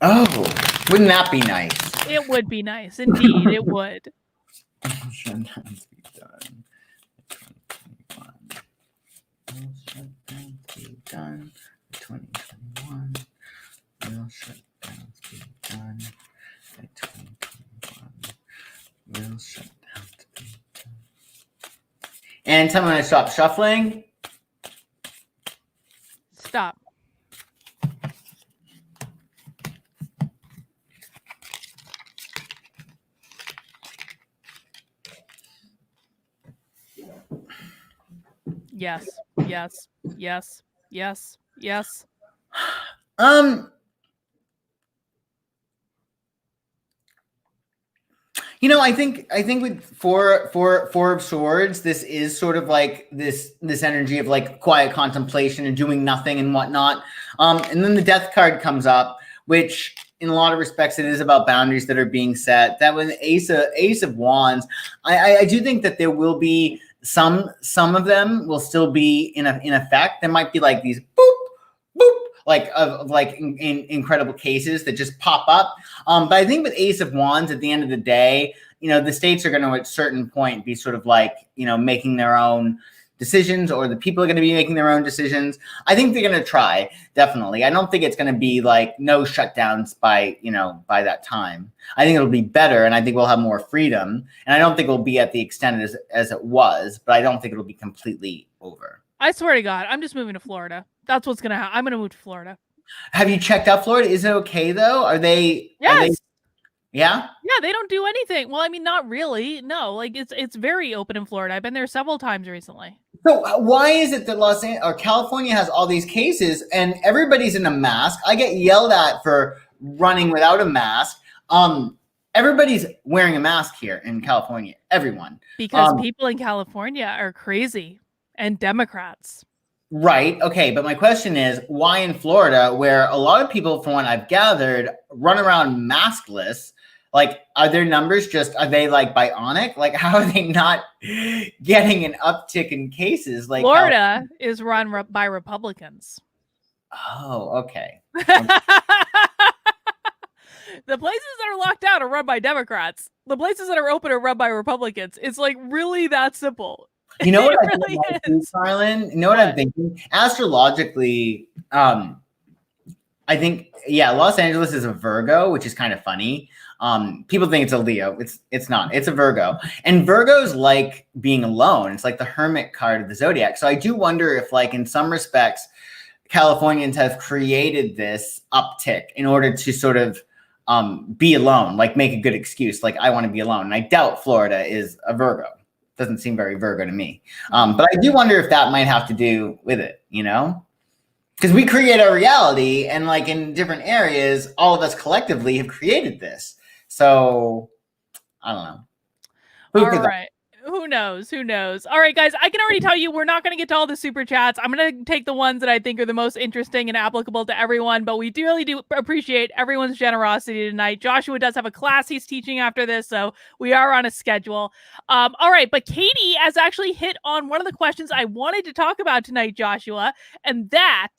Oh, wouldn't that be nice? It would be nice. Indeed, it would. Shutdowns be done by 2021. Will shutdowns be done by 2021? Will shutdowns be done by 2021? Will shutdowns be done? And tell me when I stop shuffling. Stop. Yes. Yes. Yes. Yes. Yes. I think with four of Swords, this is sort of like this energy of like quiet contemplation and doing nothing and whatnot. And then the Death card comes up, which in a lot of respects, it is about boundaries that are being set. That was Ace of Wands. I do think that there will be some of them will still be in effect. There might be like these boop, boop, like in incredible cases that just pop up. But I think with Ace of Wands, at the end of the day, the states are going to at a certain point be sort of like, making their own decisions, or the people are going to be making their own decisions. I think they're going to try, definitely. I don't think it's going to be like no shutdowns by that time. I think it'll be better, and I think we'll have more freedom. And I don't think it'll be at the extent as it was, but I don't think it'll be completely over. I swear to God, I'm just moving to Florida. That's what's going to happen. I'm going to move to Florida. Have you checked out Florida? Is it okay though? Yes. Yeah. Yeah, they don't do anything. Well, I mean, not really. No, like it's very open in Florida. I've been there several times recently. So why is it that Los Angeles or California has all these cases and everybody's in a mask? I get yelled at for running without a mask. Everybody's wearing a mask here in California. Everyone. Because people in California are crazy and Democrats. Right. Okay. But my question is, why in Florida, where a lot of people, from what I've gathered, run around maskless? Like, are their numbers are they like bionic? Like, how are they not getting an uptick in cases? Like, Florida is run by Republicans. Oh, okay. The places that are locked down are run by Democrats. The places that are open are run by Republicans. It's like really that simple. You know what I really is, Carlin? You know what I'm thinking? Astrologically, I think, Los Angeles is a Virgo, which is kind of funny. People think it's a Leo. It's not. It's a Virgo. And Virgos like being alone. It's like the hermit card of the zodiac. So I do wonder if, like, in some respects, Californians have created this uptick in order to sort of be alone, like make a good excuse, like I want to be alone. And I doubt Florida is a Virgo. Doesn't seem very Virgo to me. But I do wonder if that might have to do with it, because we create our reality, and like in different areas, all of us collectively have created this. So I don't know. All right. Who knows? All right, guys, I can already tell you we're not going to get to all the super chats. I'm going to take the ones that I think are the most interesting and applicable to everyone, but we really do appreciate everyone's generosity tonight. Joshua does have a class he's teaching after this, so we are on a schedule. All right, but Katie has actually hit on one of the questions I wanted to talk about tonight, Joshua, and that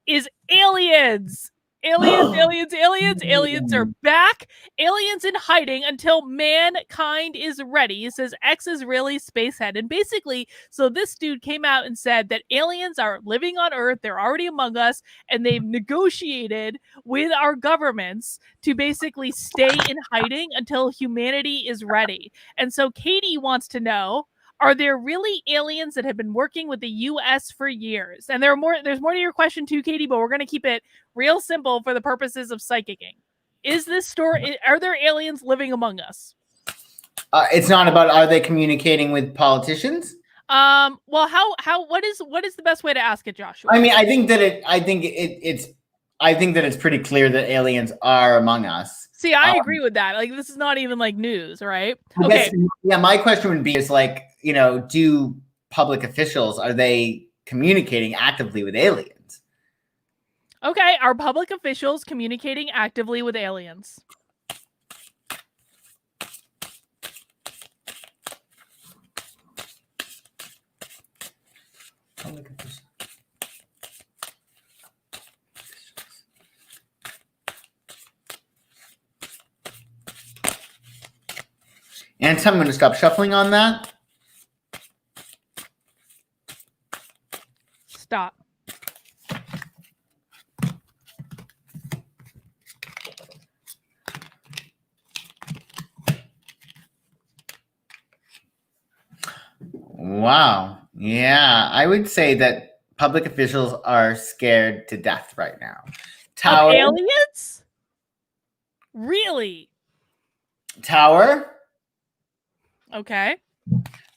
is aliens. Aliens are back. Aliens in hiding until mankind is ready. He says X is really spacehead. And basically, so this dude came out and said that aliens are living on Earth. They're already among us. And they've negotiated with our governments to basically stay in hiding until humanity is ready. And so Katie wants to know, are there really aliens that have been working with the U.S. for years? And there's more to your question too, Katie, but we're going to keep it real simple for the purposes of psychicking. Is this story, are there aliens living among us? It's not about, are they communicating with politicians? Well, what is the best way to ask it, Joshua? I mean, I think that it's pretty clear that aliens are among us. See, I agree with that. Like, this is not even like news, right? Okay. My question would be is like, do public officials, are they communicating actively with aliens? Okay. Are public officials communicating actively with aliens? Public officials. And I'm going to stop shuffling on that. Stop. Wow. Yeah, I would say that public officials are scared to death right now. Tower. Of aliens? Really? Tower. Okay.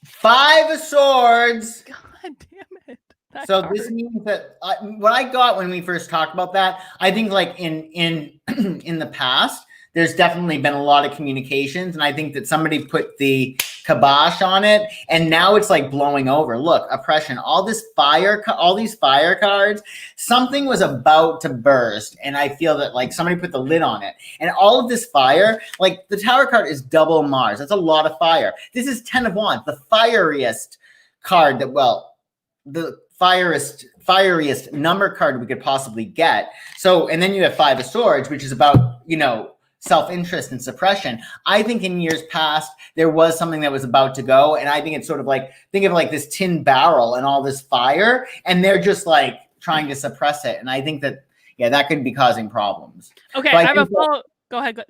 5 of Swords. God damn it. So this means that what I got when we first talked about that, I think like in the past, there's definitely been a lot of communications, and I think that somebody put the kibosh on it, and now it's like blowing over. Look, oppression, all these fire cards, something was about to burst, and I feel that like somebody put the lid on it, and all of this fire, like the Tower card is double Mars. That's a lot of fire. This is 10 of Wands, the fieriest card the fieriest number card we could possibly get. So, and then you have 5 of Swords, which is about, self-interest and suppression. I think in years past, there was something that was about to go. And I think it's sort of like, think of like this tin barrel and all this fire, and they're just like trying to suppress it. And I think that, that could be causing problems. Okay. I have a follow. Go ahead.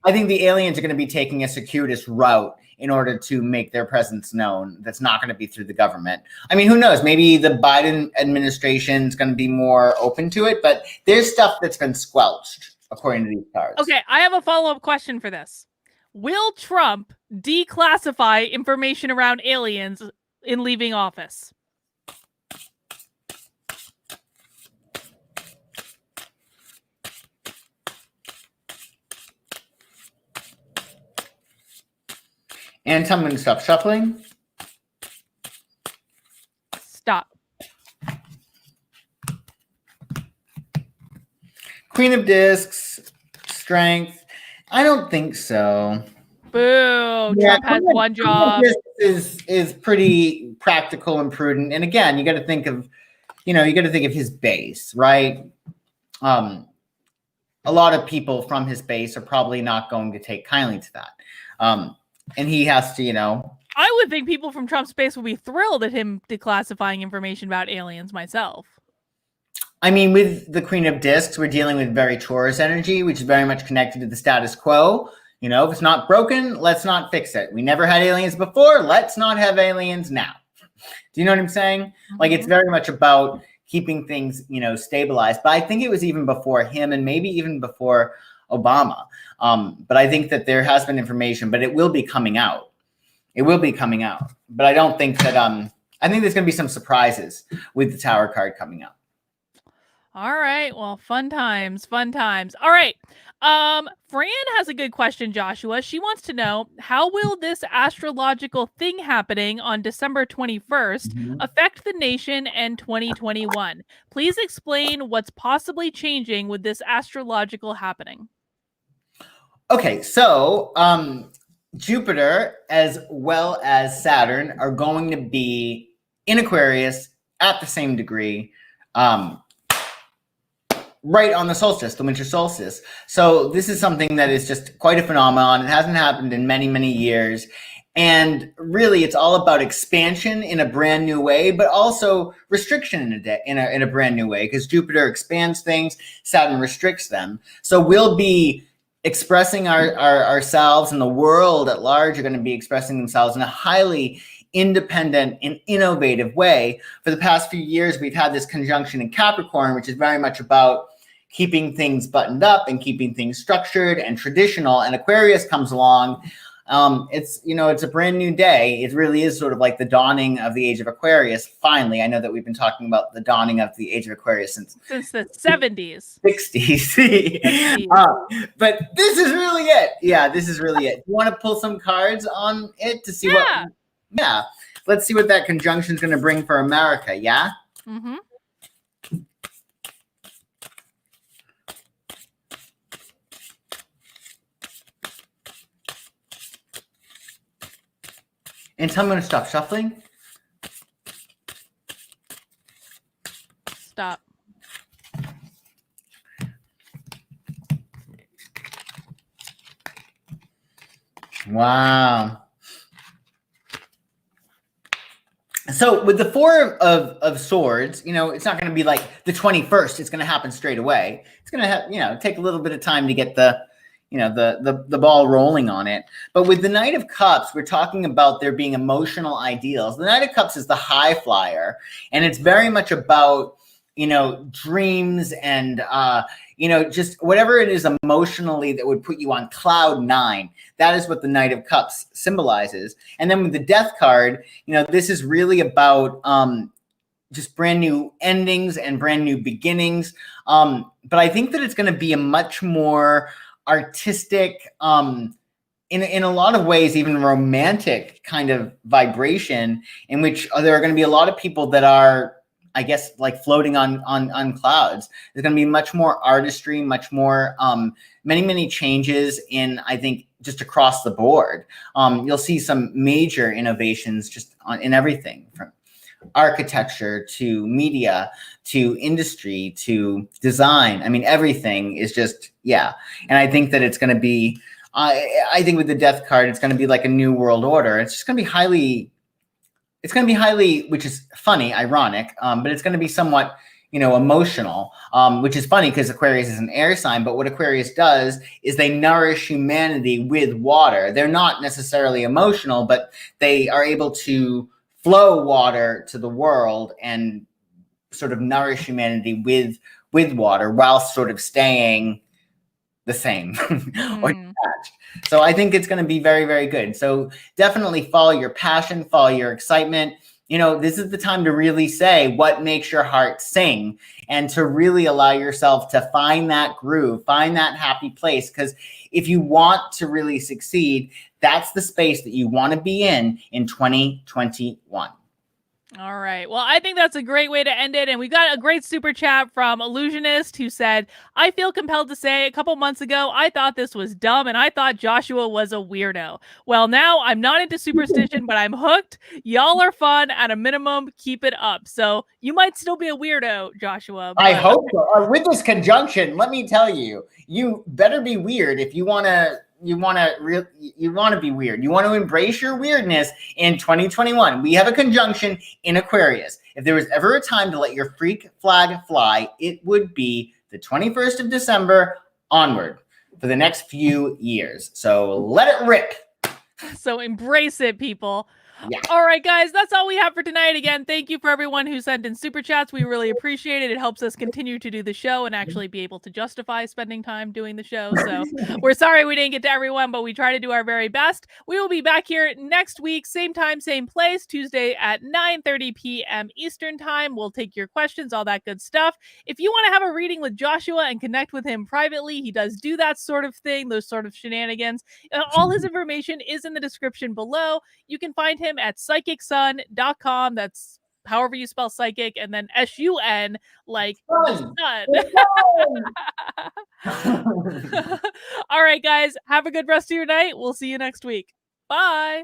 I think the aliens are going to be taking a circuitous route in order to make their presence known. That's not going to be through the government. I mean, who knows? Maybe the Biden administration is going to be more open to it, but there's stuff that's been squelched. according to these cards. Okay, I have a follow-up question for this. Will Trump declassify information around aliens in leaving office? And tell me when to stop shuffling. Stop. Queen of Discs, Strength. I don't think so. Boo. Yeah, Trump has one job. Is pretty practical and prudent. And again, you got to think of, his base, right? A lot of people from his base are probably not going to take kindly to that. And he has to, I would think people from Trump's base would be thrilled at him declassifying information about aliens myself. I mean, with the Queen of Discs, we're dealing with very Taurus energy, which is very much connected to the status quo. If it's not broken, let's not fix it. We never had aliens before. Let's not have aliens now. Do you know what I'm saying? Mm-hmm. Like, it's very much about keeping things, stabilized. But I think it was even before him and maybe even before Obama. But I think that there has been information, but it will be coming out. It will be coming out. But I don't think that, I think there's going to be some surprises with the Tower card coming out. All right. Well, fun times, fun times. All right. Fran has a good question, Joshua. She wants to know, how will this astrological thing happening on December 21st affect the nation and 2021? Please explain what's possibly changing with this astrological happening. Okay, so Jupiter as well as Saturn are going to be in Aquarius at the same degree. Right on the solstice, the winter solstice. So this is something that is just quite a phenomenon. It hasn't happened in many, many years. And really, it's all about expansion in a brand new way, but also restriction in a brand new way, because Jupiter expands things, Saturn restricts them. So we'll be expressing ourselves, and the world at large are going to be expressing themselves in a highly independent and innovative way. For the past few years, we've had this conjunction in Capricorn, which is very much about keeping things buttoned up and keeping things structured and traditional. And Aquarius comes along. It's a brand new day. It really is sort of like the dawning of the age of Aquarius. Finally, I know that we've been talking about the dawning of the age of Aquarius since the 70s, 60s. But this is really it. Yeah, this is really it. You want to pull some cards on it to see what? Yeah. Let's see what that conjunction is going to bring for America. Yeah. Mm-hmm. And tell me when to stop shuffling. Stop. Wow. So with the Four of Swords, it's not going to be like the 21st. It's going to happen straight away. It's going to have, take a little bit of time to get the ball rolling on it. But with the Knight of Cups, we're talking about there being emotional ideals. The Knight of Cups is the high flyer, and it's very much about, dreams and, just whatever it is emotionally that would put you on cloud nine. That is what the Knight of Cups symbolizes. And then with the Death card, this is really about just brand new endings and brand new beginnings. But I think that it's going to be a much more artistic, in a lot of ways, even romantic kind of vibration, in which there are going to be a lot of people that are, I guess, like floating on clouds. There's going to be much more artistry, much more, many, many changes in, I think, just across the board. You'll see some major innovations just in everything from architecture to media to industry to design. I mean, everything is just, yeah. And I think that it's going to be, I think with the Death card, it's going to be like a new world order. It's just going to be highly, which is funny, ironic, but it's going to be somewhat, emotional, which is funny because Aquarius is an air sign. But what Aquarius does is they nourish humanity with water. They're not necessarily emotional, but they are able to flow water to the world and sort of nourish humanity with water while sort of staying the same or detached. So I think it's going to be very, very good. So definitely follow your passion, follow your excitement. You know, this is the time to really say what makes your heart sing and to really allow yourself to find that groove, find that happy place. Because if you want to really succeed, that's the space that you want to be in 2021. All right. Well, I think that's a great way to end it. And we got a great super chat from Illusionist who said, I feel compelled to say a couple months ago, I thought this was dumb and I thought Joshua was a weirdo. Well, now I'm not into superstition, but I'm hooked. Y'all are fun. At a minimum, keep it up. So you might still be a weirdo, Joshua. I hope so. With this conjunction, let me tell you, you better be weird if you want to be weird. You want to embrace your weirdness in 2021. We have a conjunction in Aquarius. If there was ever a time to let your freak flag fly, it would be the 21st of December onward for the next few years. So let it rip. So embrace it, people. Yeah. All right, guys, that's all we have for tonight. Again, thank you for everyone who sent in super chats. We really appreciate it. It helps us continue to do the show and actually be able to justify spending time doing the show. So we're sorry we didn't get to everyone, but we try to do our very best. We will be back here next week, same time, same place, Tuesday at 9:30 p.m. Eastern time. We'll take your questions, all that good stuff. If you want to have a reading with Joshua and connect with him privately, he does do that sort of thing, those sort of shenanigans. All his information is in the description below. You can find him at psychicsun.com. That's however you spell psychic, and then SUN, like sun. All right, guys, have a good rest of your night. We'll see you next week. Bye.